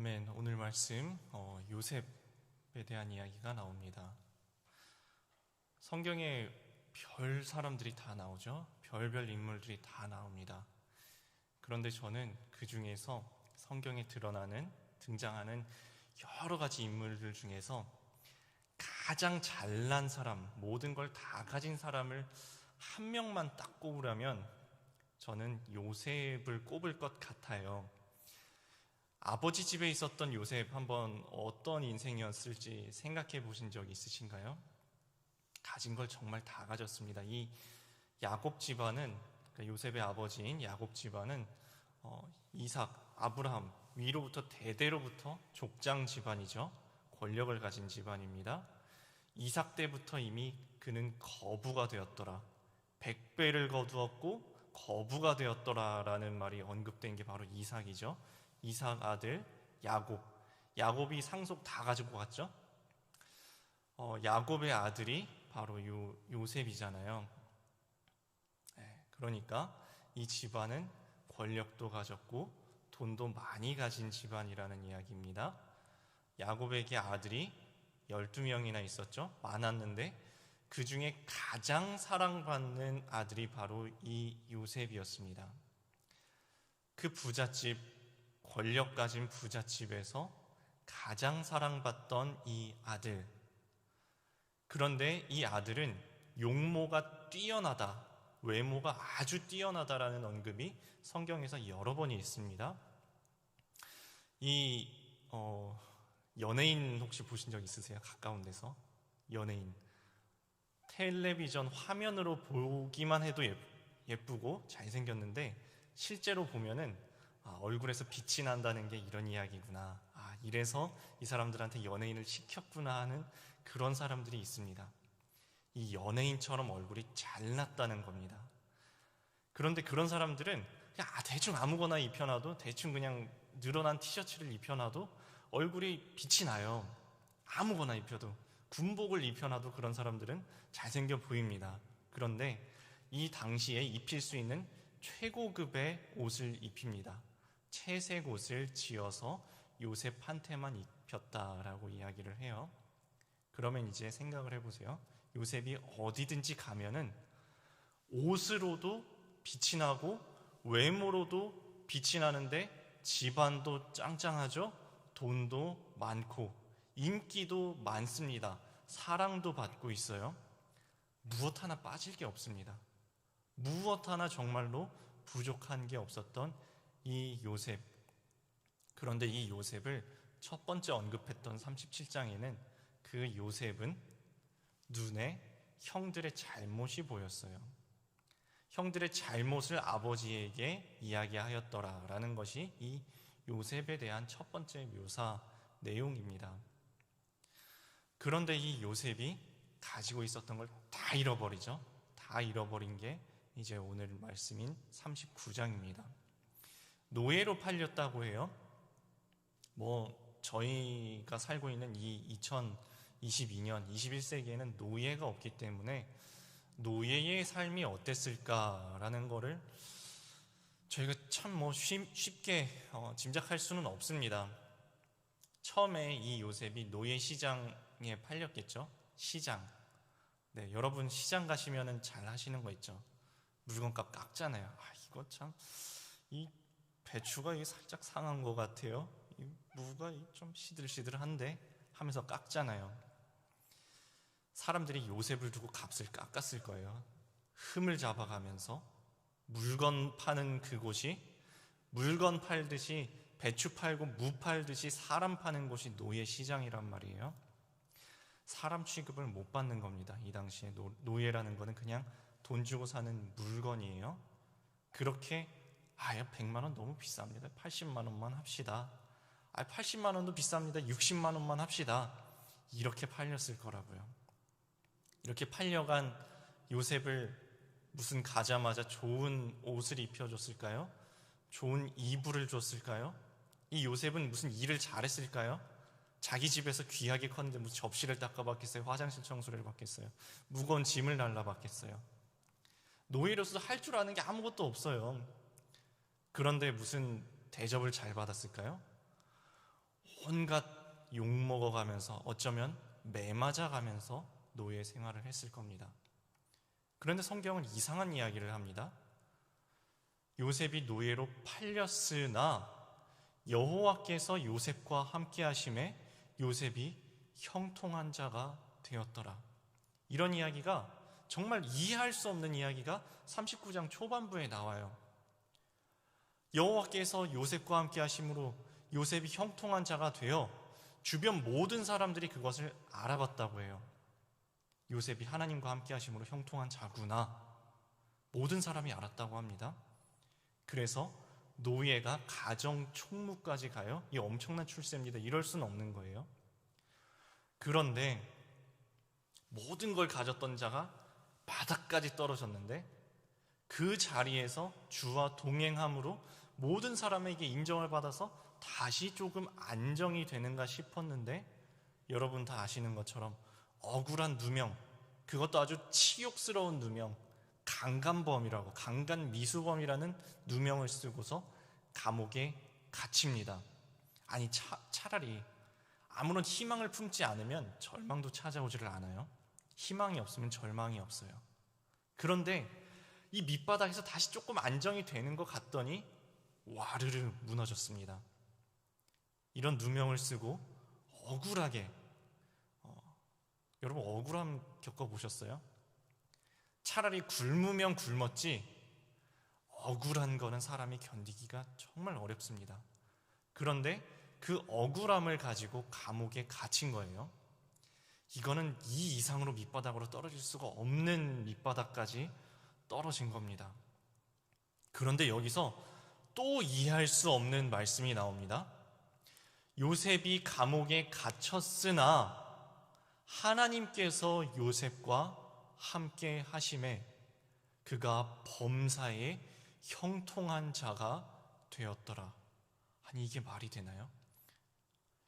아멘. 오늘 말씀 요셉에 대한 이야기가 나옵니다. 성경에 별 사람들이 다 나오죠. 별별 인물들이 다 나옵니다. 그런데 저는 그 중에서 성경에 등장하는 여러 가지 인물들 중에서 가장 잘난 사람, 모든 걸 다 가진 사람을 한 명만 딱 꼽으라면 저는 요셉을 꼽을 것 같아요. 아버지 집에 있었던 요셉, 한번 어떤 인생이었을지 생각해 보신 적 있으신가요? 가진 걸 정말 다 가졌습니다. 이 야곱 집안은, 그러니까 요셉의 아버지인 야곱 집안은 이삭, 아브라함 위로부터 대대로부터 족장 집안이죠. 권력을 가진 집안입니다. 이삭 때부터 이미 그는 거부가 되었더라, 100배를 거두었고 거부가 되었더라 라는 말이 언급된 게 바로 이삭이죠. 이삭 아들 야곱, 야곱이 상속 다 가지고 갔죠. 야곱의 아들이 바로 요셉이잖아요. 그러니까 이 집안은 권력도 가졌고 돈도 많이 가진 집안이라는 이야기입니다. 야곱에게 아들이 12명이나 있었죠. 많았는데 그 중에 가장 사랑받는 아들이 바로 이 요셉이었습니다. 그 부잣집, 권력 가진 부잣집에서 가장 사랑받던 이 아들. 그런데 이 아들은 용모가 뛰어나다, 외모가 아주 뛰어나다라는 언급이 성경에서 여러 번이 있습니다. 이 연예인 혹시 보신 적 있으세요? 가까운 데서 연예인 텔레비전 화면으로 보기만 해도 예쁘고 잘생겼는데 실제로 보면은 얼굴에서 빛이 난다는 게 이런 이야기구나, 이래서 이 사람들한테 연예인을 시켰구나 하는 그런 사람들이 있습니다. 이 연예인처럼 얼굴이 잘났다는 겁니다. 그런데 그런 사람들은 그냥 대충 아무거나 입혀놔도, 대충 그냥 늘어난 티셔츠를 입혀놔도 얼굴이 빛이 나요. 아무거나 입혀도, 군복을 입혀놔도 그런 사람들은 잘생겨 보입니다. 그런데 이 당시에 입힐 수 있는 최고급의 옷을 입힙니다. 채색 옷을 지어서 요셉한테만 입혔다라고 이야기를 해요. 그러면 이제 생각을 해보세요. 요셉이 어디든지 가면은 옷으로도 빛이 나고 외모로도 빛이 나는데 집안도 짱짱하죠. 돈도 많고 인기도 많습니다. 사랑도 받고 있어요. 무엇 하나 빠질 게 없습니다. 무엇 하나 정말로 부족한 게 없었던 이 요셉. 그런데 이 요셉을 첫 번째 언급했던 37장에는 그 요셉은 눈에 형들의 잘못이 보였어요. 형들의 잘못을 아버지에게 이야기하였더라라는 것이 이 요셉에 대한 첫 번째 묘사 내용입니다. 그런데 이 요셉이 가지고 있었던 걸 다 잃어버리죠. 다 잃어버린 게 이제 오늘 말씀인 39장입니다. 노예로 팔렸다고 해요. 저희가 살고 있는 이 2022년, 21세기에는 노예가 없기 때문에 노예의 삶이 어땠을까라는 거를 저희가 참 쉽게 짐작할 수는 없습니다. 처음에 이 요셉이 노예 시장에 팔렸겠죠. 시장. 네, 여러분 시장 가시면은 잘 하시는 거 있죠. 물건값 깎잖아요. 이거 참, 이 배추가 이게 살짝 상한 것 같아요. 이 무가 좀 시들시들한데 하면서 깎잖아요. 사람들이 요셉을 두고 값을 깎았을 거예요. 흠을 잡아가면서 물건 파는 그곳이, 물건 팔듯이 배추 팔고 무 팔듯이 사람 파는 곳이 노예 시장이란 말이에요. 사람 취급을 못 받는 겁니다. 이 당시에 노예라는 거는 그냥 돈 주고 사는 물건이에요. 그렇게 100만 원 너무 비쌉니다. 80만 원만 합시다. 80만 원도 비쌉니다. 60만 원만 합시다. 이렇게 팔렸을 거라고요. 이렇게 팔려간 요셉을 무슨 가자마자 좋은 옷을 입혀줬을까요? 좋은 이불을 줬을까요? 이 요셉은 무슨 일을 잘했을까요? 자기 집에서 귀하게 컸는데 무슨 접시를 닦아봤겠어요? 화장실 청소를 받겠어요? 무거운 짐을 날라봤겠어요? 노예로서 할 줄 아는 게 아무것도 없어요. 그런데 무슨 대접을 잘 받았을까요? 온갖 욕먹어가면서 어쩌면 매 맞아가면서 노예 생활을 했을 겁니다. 그런데 성경은 이상한 이야기를 합니다. 요셉이 노예로 팔렸으나 여호와께서 요셉과 함께 하심에 요셉이 형통한 자가 되었더라. 이런 이야기가, 정말 이해할 수 없는 이야기가 39장 초반부에 나와요. 여호와께서 요셉과 함께 하심으로 요셉이 형통한 자가 되어 주변 모든 사람들이 그것을 알아봤다고 해요. 요셉이 하나님과 함께 하심으로 형통한 자구나. 모든 사람이 알았다고 합니다. 그래서 노예가 가정 총무까지 가요. 이 엄청난 출세입니다. 이럴 수는 없는 거예요. 그런데 모든 걸 가졌던 자가 바닥까지 떨어졌는데 그 자리에서 주와 동행함으로 모든 사람에게 인정을 받아서 다시 조금 안정이 되는가 싶었는데, 여러분 다 아시는 것처럼 억울한 누명, 그것도 아주 치욕스러운 누명, 강간범이라고, 강간미수범이라는 누명을 쓰고서 감옥에 갇힙니다. 아니 차라리 아무런 희망을 품지 않으면 절망도 찾아오지를 않아요. 희망이 없으면 절망이 없어요. 그런데 이 밑바닥에서 다시 조금 안정이 되는 것 같더니 와르르 무너졌습니다. 이런 누명을 쓰고 억울하게, 여러분 억울함 겪어보셨어요? 차라리 굶으면 굶었지 억울한 거는 사람이 견디기가 정말 어렵습니다. 그런데 그 억울함을 가지고 감옥에 갇힌 거예요. 이거는 이 이상으로 밑바닥으로 떨어질 수가 없는 밑바닥까지 떨어진 겁니다. 그런데 여기서 또 이해할 수 없는 말씀이 나옵니다. 요셉이 감옥에 갇혔으나 하나님께서 요셉과 함께 하심에 그가 범사에 형통한 자가 되었더라. 아니 이게 말이 되나요?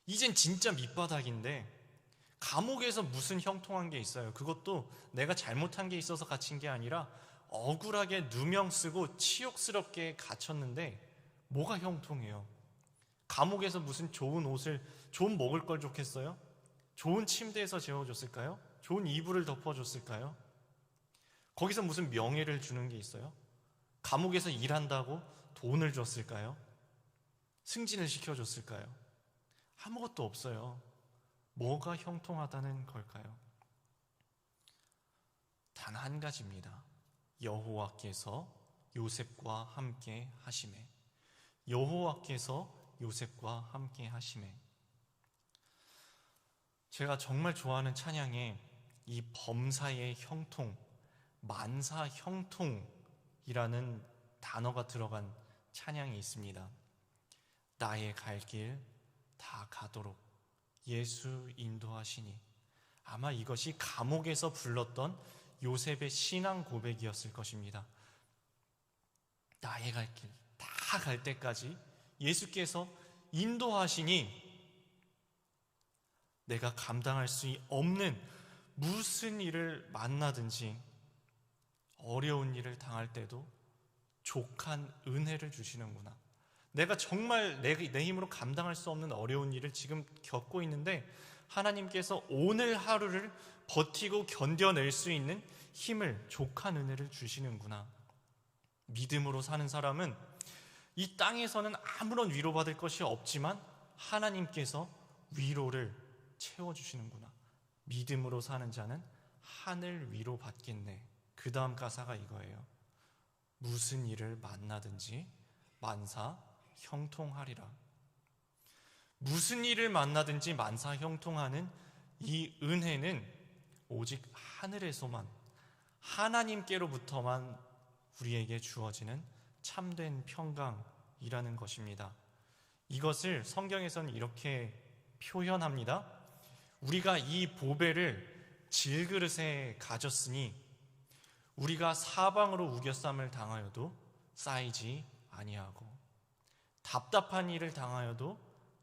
이젠 진짜 밑바닥인데 감옥에서 무슨 형통한 게 있어요? 그것도 내가 잘못한 게 있어서 갇힌 게 아니라 억울하게 누명 쓰고 치욕스럽게 갇혔는데 뭐가 형통해요? 감옥에서 무슨 좋은 옷을, 좋은 먹을 걸 줬겠어요? 좋은 침대에서 재워줬을까요? 좋은 이불을 덮어줬을까요? 거기서 무슨 명예를 주는 게 있어요? 감옥에서 일한다고 돈을 줬을까요? 승진을 시켜줬을까요? 아무것도 없어요. 뭐가 형통하다는 걸까요? 단 한 가지입니다. 여호와께서 요셉과 함께 하심에. 여호와께서 요셉과 함께 하심에. 제가 정말 좋아하는 찬양에 이 범사의 형통, 만사 형통이라는 단어가 들어간 찬양이 있습니다. 나의 갈 길 다 가도록 예수 인도하시니. 아마 이것이 감옥에서 불렀던 요셉의 신앙 고백이었을 것입니다. 나의 갈 길 다 갈 때까지 예수께서 인도하시니 내가 감당할 수 없는 무슨 일을 만나든지 어려운 일을 당할 때도 족한 은혜를 주시는구나. 내가 정말 내 힘으로 감당할 수 없는 어려운 일을 지금 겪고 있는데 하나님께서 오늘 하루를 버티고 견뎌낼 수 있는 힘을, 족한 은혜를 주시는구나. 믿음으로 사는 사람은 이 땅에서는 아무런 위로받을 것이 없지만 하나님께서 위로를 채워주시는구나. 믿음으로 사는 자는 하늘 위로 받겠네. 그 다음 가사가 이거예요. 무슨 일을 만나든지 만사 형통하리라. 무슨 일을 만나든지 만사 형통하는 이 은혜는 오직 하늘에서만, 하나님께로부터만 우리에게 주어지는 참된 평강이라는 것입니다. 이것을 성경에서는 이렇게 표현합니다. 우리가 이 보배를 질그릇에 가졌으니 우리가 사방으로 우겨쌈을 당하여도 쌓이지 아니하고 답답한 일을 당하여도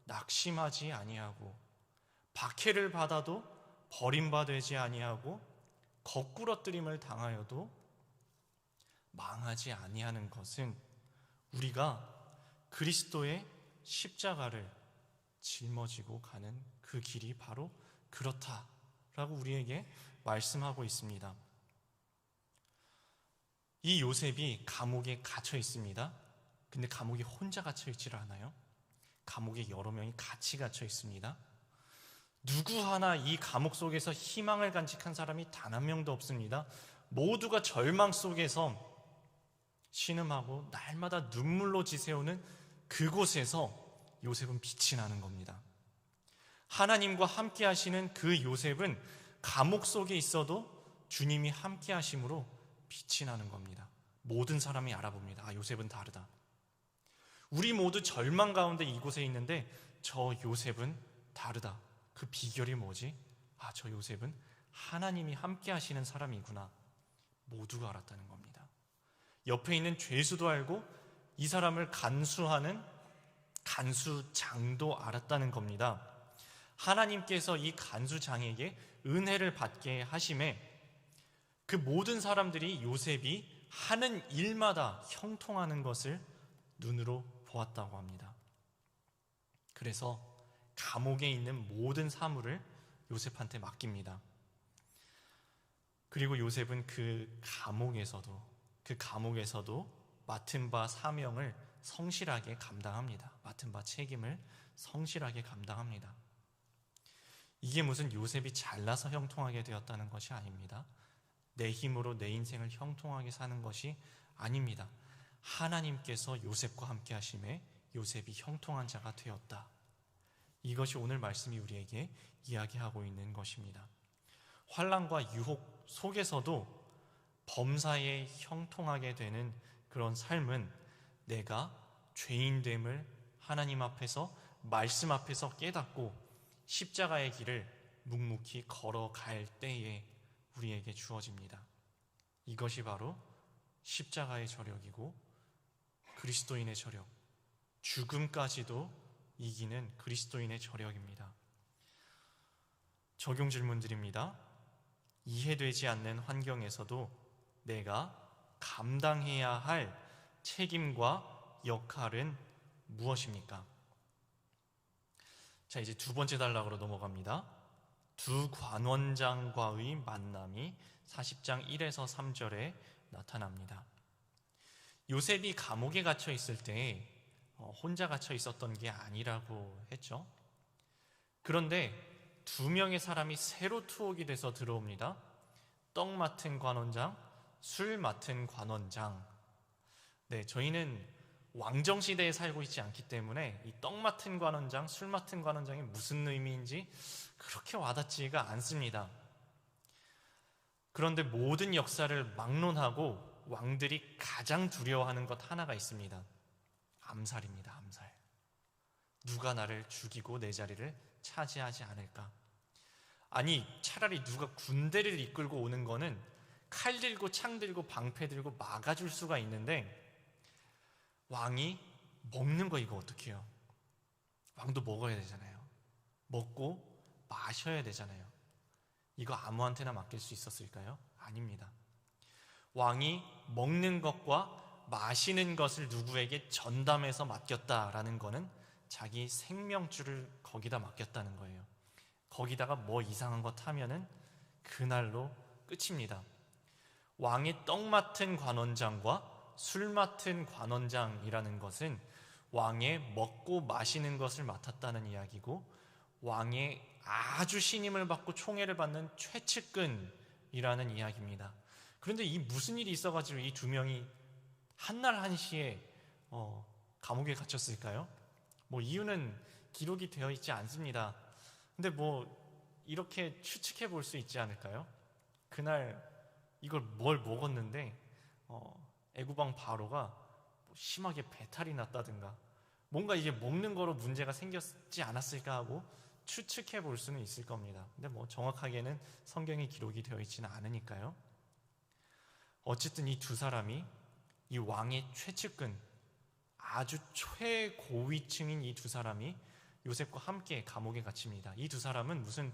낙심하지 아니하고 박해를 받아도 버림받지 아니하고 거꾸러뜨림을 당하여도 망하지 아니하는 것은 우리가 그리스도의 십자가를 짊어지고 가는 그 길이 바로 그렇다라고 우리에게 말씀하고 있습니다. 이 요셉이 감옥에 갇혀 있습니다. 근데 감옥에 혼자 갇혀 있지를 않아요. 감옥에 여러 명이 같이 갇혀 있습니다. 누구 하나 이 감옥 속에서 희망을 간직한 사람이 단 한 명도 없습니다. 모두가 절망 속에서 신음하고 날마다 눈물로 지새우는 그곳에서 요셉은 빛이 나는 겁니다. 하나님과 함께 하시는 그 요셉은 감옥 속에 있어도 주님이 함께 하심으로 빛이 나는 겁니다. 모든 사람이 알아봅니다. 아, 요셉은 다르다. 우리 모두 절망 가운데 이곳에 있는데 저 요셉은 다르다. 그 비결이 뭐지? 아, 저 요셉은 하나님이 함께 하시는 사람이구나. 모두가 알았다는 겁니다. 옆에 있는 죄수도 알고 이 사람을 간수하는 간수장도 알았다는 겁니다. 하나님께서 이 간수장에게 은혜를 받게 하심에 그 모든 사람들이 요셉이 하는 일마다 형통하는 것을 눈으로 보았다고 합니다. 그래서 감옥에 있는 모든 사물을 요셉한테 맡깁니다. 그리고 요셉은 그 감옥에서도 맡은 바 사명을 성실하게 감당합니다. 맡은 바 책임을 성실하게 감당합니다. 이게 무슨 요셉이 잘나서 형통하게 되었다는 것이 아닙니다. 내 힘으로 내 인생을 형통하게 사는 것이 아닙니다. 하나님께서 요셉과 함께 하심에 요셉이 형통한 자가 되었다. 이것이 오늘 말씀이 우리에게 이야기하고 있는 것입니다. 환난과 유혹 속에서도 범사에 형통하게 되는 그런 삶은 내가 죄인됨을 하나님 앞에서 말씀 앞에서 깨닫고 십자가의 길을 묵묵히 걸어갈 때에 우리에게 주어집니다. 이것이 바로 십자가의 저력이고 그리스도인의 저력, 죽음까지도 이기는 그리스도인의 저력입니다. 적용 질문드립니다. 이해되지 않는 환경에서도 내가 감당해야 할 책임과 역할은 무엇입니까? 자, 이제 두 번째 단락으로 넘어갑니다. 두 관원장과의 만남이 40장 1에서 3절에 나타납니다. 요셉이 감옥에 갇혀 있을 때 혼자 갇혀 있었던 게 아니라고 했죠. 그런데 두 명의 사람이 새로 투옥이 돼서 들어옵니다. 떡 맡은 관원장, 술 맡은 관원장. 네, 저희는 왕정시대에 살고 있지 않기 때문에 이 떡 맡은 관원장, 술 맡은 관원장이 무슨 의미인지 그렇게 와닿지가 않습니다. 그런데 모든 역사를 막론하고 왕들이 가장 두려워하는 것 하나가 있습니다. 암살입니다. 암살. 누가 나를 죽이고 내 자리를 차지하지 않을까? 아니, 차라리 누가 군대를 이끌고 오는 거는 칼 들고 창 들고 방패 들고 막아줄 수가 있는데 왕이 먹는 거 이거 어떻게 해요? 왕도 먹어야 되잖아요. 먹고 마셔야 되잖아요. 이거 아무한테나 맡길 수 있었을까요? 아닙니다. 왕이 먹는 것과 마시는 것을 누구에게 전담해서 맡겼다라는 거는 자기 생명줄을 거기다 맡겼다는 거예요. 거기다가 뭐 이상한 것 하면은 그날로 끝입니다. 왕의 떡 맡은 관원장과 술 맡은 관원장이라는 것은 왕의 먹고 마시는 것을 맡았다는 이야기고 왕의 아주 신임을 받고 총애를 받는 최측근이라는 이야기입니다. 그런데 이 무슨 일이 있어가지고 이 두 명이 한날 한시에 감옥에 갇혔을까요? 뭐 이유는 기록이 되어 있지 않습니다. 근데 뭐 이렇게 추측해 볼 수 있지 않을까요? 그날 이걸 뭘 먹었는데 애구방 바로가 심하게 배탈이 났다든가 뭔가 이게 먹는 거로 문제가 생겼지 않았을까 하고 추측해 볼 수는 있을 겁니다. 근데 뭐 정확하게는 성경에 기록이 되어 있지는 않으니까요. 어쨌든 이 두 사람이 이 왕의 최측근, 아주 최고위층인 이 두 사람이 요셉과 함께 감옥에 갇힙니다. 이 두 사람은 무슨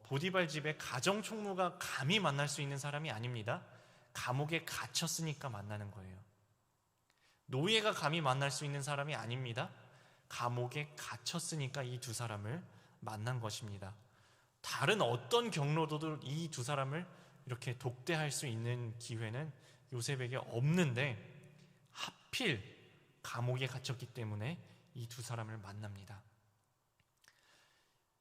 보디발 집의 가정총무가 감히 만날 수 있는 사람이 아닙니다. 감옥에 갇혔으니까 만나는 거예요. 노예가 감히 만날 수 있는 사람이 아닙니다. 감옥에 갇혔으니까 이 두 사람을 만난 것입니다. 다른 어떤 경로도 이 두 사람을 이렇게 독대할 수 있는 기회는 요셉에게 없는데 하필 감옥에 갇혔기 때문에 이 두 사람을 만납니다.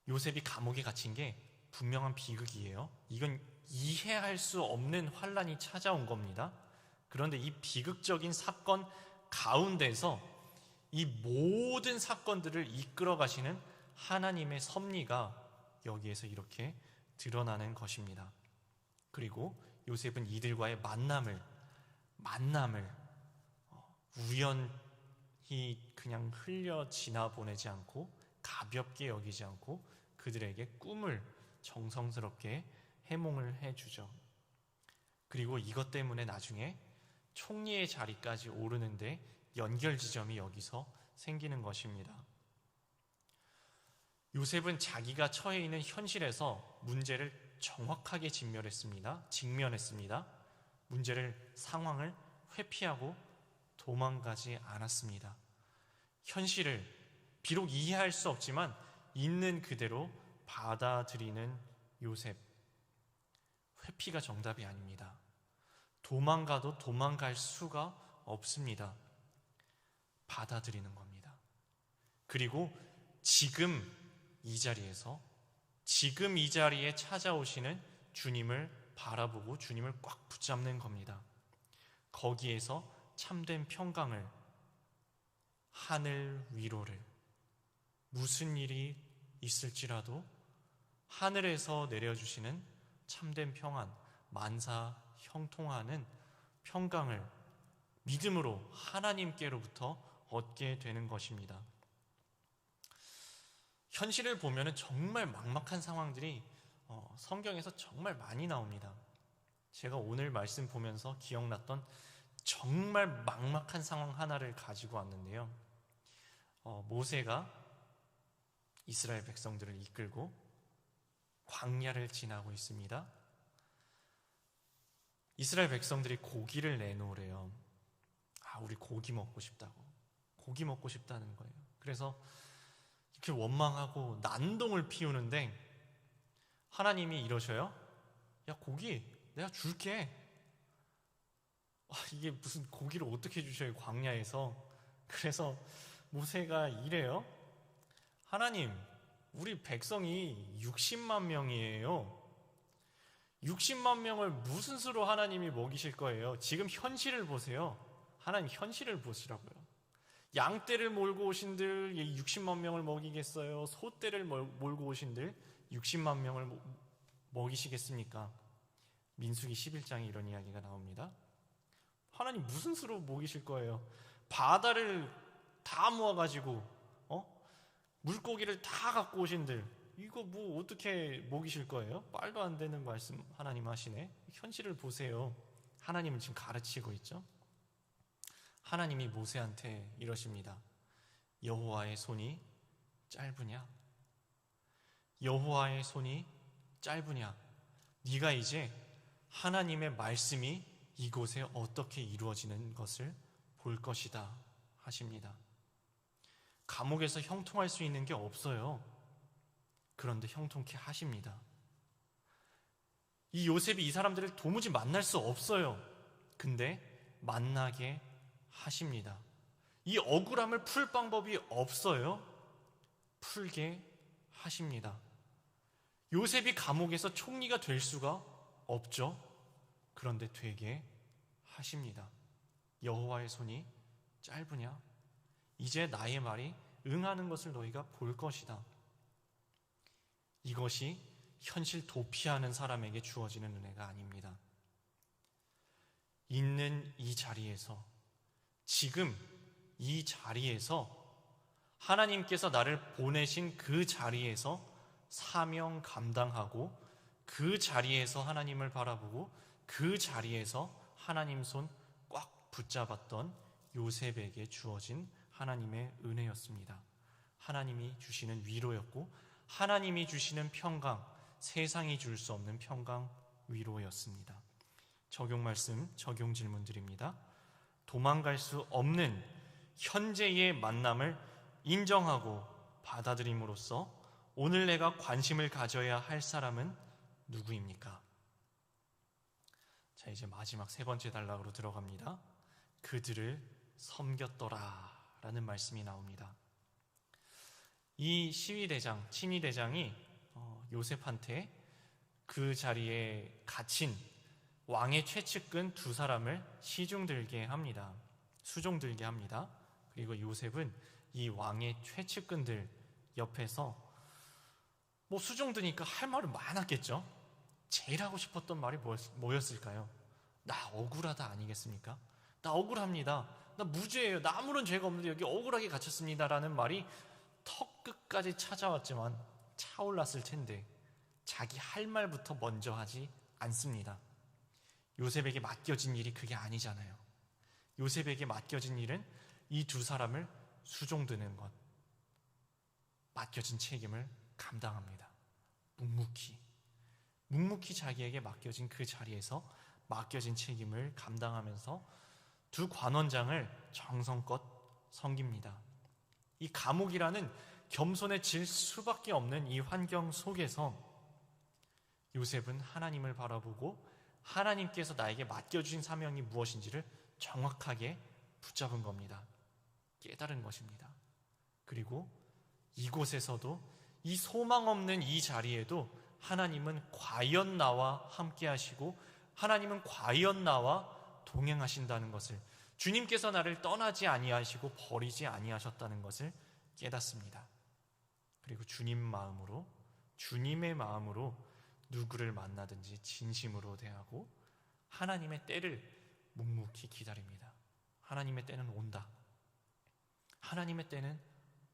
요셉이 감옥에 갇힌 게 분명한 비극이에요. 이건 이해할 수 없는 환란이 찾아온 겁니다. 그런데 이 비극적인 사건 가운데서 이 모든 사건들을 이끌어 가시는 하나님의 섭리가 여기에서 이렇게 드러나는 것입니다. 그리고 요셉은 이들과의 만남을 우연히 그냥 흘려 지나 보내지 않고 가볍게 여기지 않고 그들에게 꿈을 정성스럽게 해몽을 해주죠. 그리고 이것 때문에 나중에 총리의 자리까지 오르는데 연결 지점이 여기서 생기는 것입니다. 요셉은 자기가 처해 있는 현실에서 문제를 정확하게 직면했습니다. 상황을 회피하고 도망가지 않았습니다. 현실을 비록 이해할 수 없지만 있는 그대로 받아들이는 요셉. 회피가 정답이 아닙니다. 도망가도 도망갈 수가 없습니다. 받아들이는 겁니다. 그리고 지금 이 자리에 찾아오시는 주님을 바라보고 주님을 꽉 붙잡는 겁니다. 거기에서 참된 평강을, 하늘 위로를, 무슨 일이 있을지라도 하늘에서 내려주시는 참된 평안, 만사 형통하는 평강을 믿음으로 하나님께로부터 얻게 되는 것입니다. 현실을 보면 정말 막막한 상황들이 성경에서 정말 많이 나옵니다. 제가 오늘 말씀 보면서 기억났던 정말 막막한 상황 하나를 가지고 왔는데요. 모세가 이스라엘 백성들을 이끌고 광야를 지나고 있습니다. 이스라엘 백성들이 고기를 내놓으래요. 우리 고기 먹고 싶다는 거예요. 그래서 이렇게 원망하고 난동을 피우는데 하나님이 이러셔요. 야, 고기 내가 줄게. 이게 무슨 고기를 어떻게 주셔요, 광야에서. 그래서 모세가 이래요. 하나님, 우리 백성이 60만 명이에요. 60만 명을 무슨 수로 하나님이 먹이실 거예요? 지금 현실을 보세요. 하나님 현실을 보시라고요. 양떼를 몰고 오신들 60만 명을 먹이겠어요? 소떼를 몰고 오신들 60만 명을 먹이시겠습니까? 민수기 11장에 이런 이야기가 나옵니다. 하나님 무슨 수로 먹이실 거예요? 바다를 다 모아가지고 물고기를 다 갖고 오신들 이거 뭐 어떻게 먹이실 거예요? 말도 안 되는 말씀 하나님 하시네. 현실을 보세요. 하나님은 지금 가르치고 있죠. 하나님이 모세한테 이러십니다. 여호와의 손이 짧으냐? 여호와의 손이 짧으냐? 네가 이제 하나님의 말씀이 이곳에 어떻게 이루어지는 것을 볼 것이다 하십니다. 감옥에서 형통할 수 있는 게 없어요. 그런데 형통케 하십니다. 이 요셉이 이 사람들을 도무지 만날 수 없어요. 근데 만나게 하십니다. 이 억울함을 풀 방법이 없어요. 풀게 하십니다. 요셉이 감옥에서 총리가 될 수가 없죠. 그런데 되게 하십니다. 여호와의 손이 짧으냐? 이제 나의 말이 응하는 것을 너희가 볼 것이다. 이것이 현실 도피하는 사람에게 주어지는 은혜가 아닙니다. 있는 이 자리에서, 지금 이 자리에서 하나님께서 나를 보내신 그 자리에서 사명 감당하고 그 자리에서 하나님을 바라보고 그 자리에서 하나님 손 꽉 붙잡았던 요셉에게 주어진 하나님의 은혜였습니다. 하나님이 주시는 위로였고 하나님이 주시는 평강, 세상이 줄 수 없는 평강, 위로였습니다. 적용 말씀, 적용 질문 드립니다. 도망갈 수 없는 현재의 만남을 인정하고 받아들임으로써 오늘 내가 관심을 가져야 할 사람은 누구입니까? 자, 이제 마지막 세 번째 단락으로 들어갑니다. 그들을 섬겼더라 라는 말씀이 나옵니다. 이 시위대장, 친위대장이 요셉한테 그 자리에 갇힌 왕의 최측근 두 사람을 시중들게 합니다. 수종들게 합니다. 그리고 요셉은 이 왕의 최측근들 옆에서 수종드니까 할 말은 많았겠죠. 제일 하고 싶었던 말이 뭐였을까요? 나 억울하다 아니겠습니까? 나 억울합니다. 나 무죄예요. 나 아무런 죄가 없는데 여기 억울하게 갇혔습니다 라는 말이 턱 끝까지 찾아왔지만 차올랐을 텐데 자기 할 말부터 먼저 하지 않습니다. 요셉에게 맡겨진 일이 그게 아니잖아요. 요셉에게 맡겨진 일은 이 두 사람을 수종드는 것, 맡겨진 책임을 감당합니다. 묵묵히 자기에게 맡겨진 그 자리에서 맡겨진 책임을 감당하면서 두 관원장을 정성껏 섬깁니다. 이 감옥이라는 겸손해질 수밖에 없는 이 환경 속에서 요셉은 하나님을 바라보고 하나님께서 나에게 맡겨주신 사명이 무엇인지를 정확하게 붙잡은 겁니다. 깨달은 것입니다. 그리고 이곳에서도 이 소망 없는 이 자리에도 하나님은 과연 나와 함께 하시고 하나님은 과연 나와 동행하신다는 것을, 주님께서 나를 떠나지 아니하시고 버리지 아니하셨다는 것을 깨닫습니다. 그리고 주님의 마음으로 누구를 만나든지 진심으로 대하고 하나님의 때를 묵묵히 기다립니다. 하나님의 때는 온다. 하나님의 때는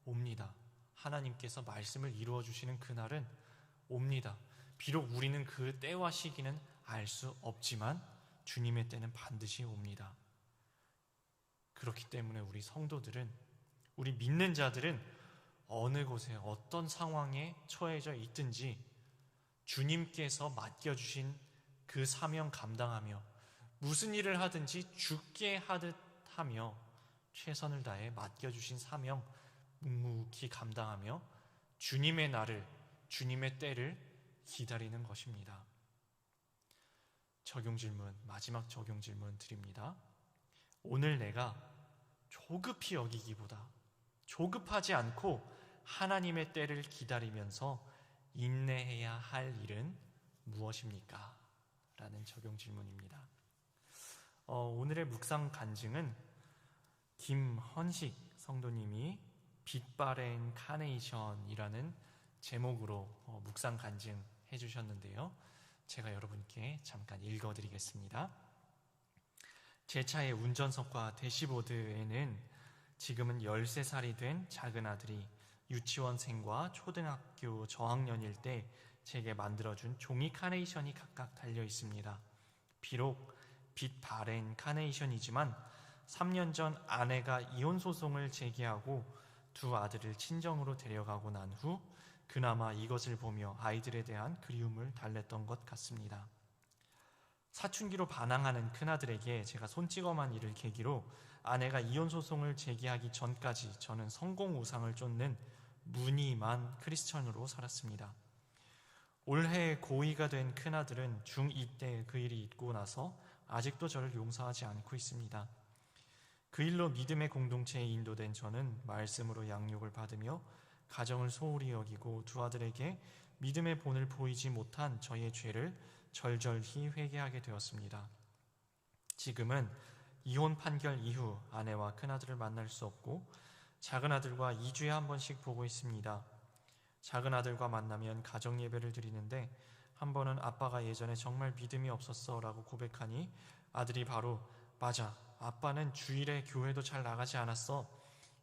옵니다. 하나님께서 말씀을 이루어 주시는 그날은 옵니다. 비록 우리는 그 때와 시기는 알 수 없지만 주님의 때는 반드시 옵니다. 그렇기 때문에 우리 성도들은, 우리 믿는 자들은 어느 곳에 어떤 상황에 처해져 있든지 주님께서 맡겨주신 그 사명 감당하며 무슨 일을 하든지 죽게 하듯 하며 최선을 다해 맡겨주신 사명 묵묵히 감당하며 주님의 날을, 주님의 때를 기다리는 것입니다. 마지막 적용 질문 드립니다. 오늘 내가 조급히 여기기보다 조급하지 않고 하나님의 때를 기다리면서 인내해야 할 일은 무엇입니까? 라는 적용 질문입니다. 오늘의 묵상 간증은 김헌식 성도님이 빛바랜 카네이션이라는 제목으로 묵상 간증 해주셨는데요. 제가 여러분께 잠깐 읽어드리겠습니다. 제 차의 운전석과 대시보드에는 지금은 13살이 된 작은 아들이 유치원생과 초등학교 저학년일 때 제게 만들어준 종이 카네이션이 각각 달려 있습니다. 비록 빛바랜 카네이션이지만 3년 전 아내가 이혼 소송을 제기하고 두 아들을 친정으로 데려가고 난 후 그나마 이것을 보며 아이들에 대한 그리움을 달랬던 것 같습니다. 사춘기로 반항하는 큰아들에게 제가 손찌검한 일을 계기로 아내가 이혼 소송을 제기하기 전까지 저는 성공 우상을 쫓는 무늬만 크리스천으로 살았습니다. 올해 고2가 된 큰아들은 중2 때 그 일이 있고 나서 아직도 저를 용서하지 않고 있습니다. 그 일로 믿음의 공동체에 인도된 저는 말씀으로 양육을 받으며 가정을 소홀히 여기고 두 아들에게 믿음의 본을 보이지 못한 저의 죄를 절절히 회개하게 되었습니다. 지금은 이혼 판결 이후 아내와 큰아들을 만날 수 없고 작은 아들과 2주에 한 번씩 보고 있습니다. 작은 아들과 만나면 가정 예배를 드리는데 한 번은 아빠가 예전에 정말 믿음이 없었어 라고 고백하니 아들이 바로 맞아, 아빠는 주일에 교회도 잘 나가지 않았어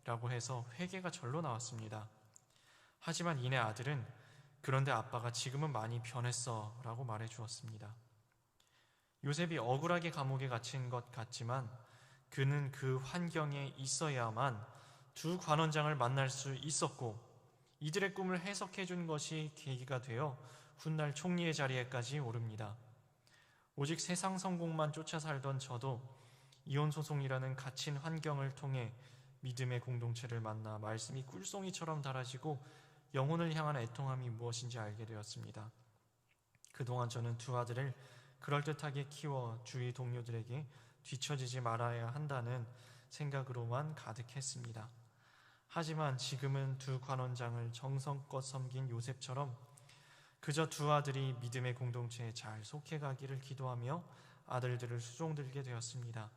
라고 해서 회개가 절로 나왔습니다. 하지만 이내 아들은 그런데 아빠가 지금은 많이 변했어 라고 말해 주었습니다. 요셉이 억울하게 감옥에 갇힌 것 같지만 그는 그 환경에 있어야만 두 관원장을 만날 수 있었고 이들의 꿈을 해석해 준 것이 계기가 되어 훗날 총리의 자리에까지 오릅니다. 오직 세상 성공만 쫓아 살던 저도 이혼 소송이라는 갇힌 환경을 통해 믿음의 공동체를 만나 말씀이 꿀송이처럼 달아지고 영혼을 향한 애통함이 무엇인지 알게 되었습니다. 그동안 저는 두 아들을 그럴듯하게 키워 주위 동료들에게 뒤처지지 말아야 한다는 생각으로만 가득했습니다. 하지만 지금은 두 관원장을 정성껏 섬긴 요셉처럼 그저 두 아들이 믿음의 공동체에 잘 속해가기를 기도하며 아들들을 수종들게 되었습니다.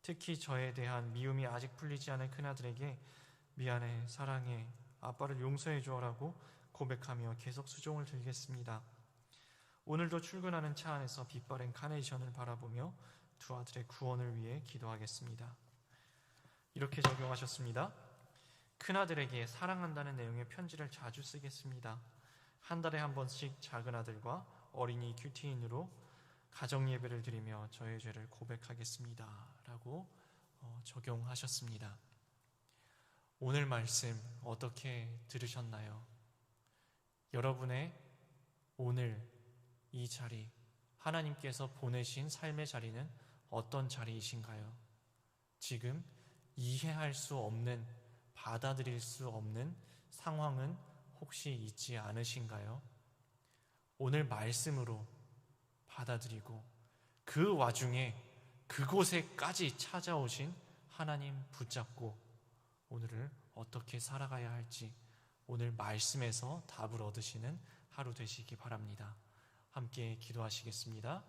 특히 저에 대한 미움이 아직 풀리지 않은 큰아들에게 미안해, 사랑해, 아빠를 용서해 주어라고 고백하며 계속 수종을 들겠습니다. 오늘도 출근하는 차 안에서 빛바랜 카네이션을 바라보며 두 아들의 구원을 위해 기도하겠습니다. 이렇게 적용하셨습니다. 큰아들에게 사랑한다는 내용의 편지를 자주 쓰겠습니다. 한 달에 한 번씩 작은아들과 어린이 큐티인으로 가정예배를 드리며 저의 죄를 고백하겠습니다. 라고 적용하셨습니다. 오늘 말씀 어떻게 들으셨나요? 여러분의 오늘 이 자리, 하나님께서 보내신 삶의 자리는 어떤 자리이신가요? 지금 이해할 수 없는, 받아들일 수 없는 상황은 혹시 있지 않으신가요? 오늘 말씀으로 받아들이고 그 와중에 그곳에까지 찾아오신 하나님 붙잡고 오늘을 어떻게 살아가야 할지 오늘 말씀에서 답을 얻으시는 하루 되시기 바랍니다. 함께 기도하시겠습니다.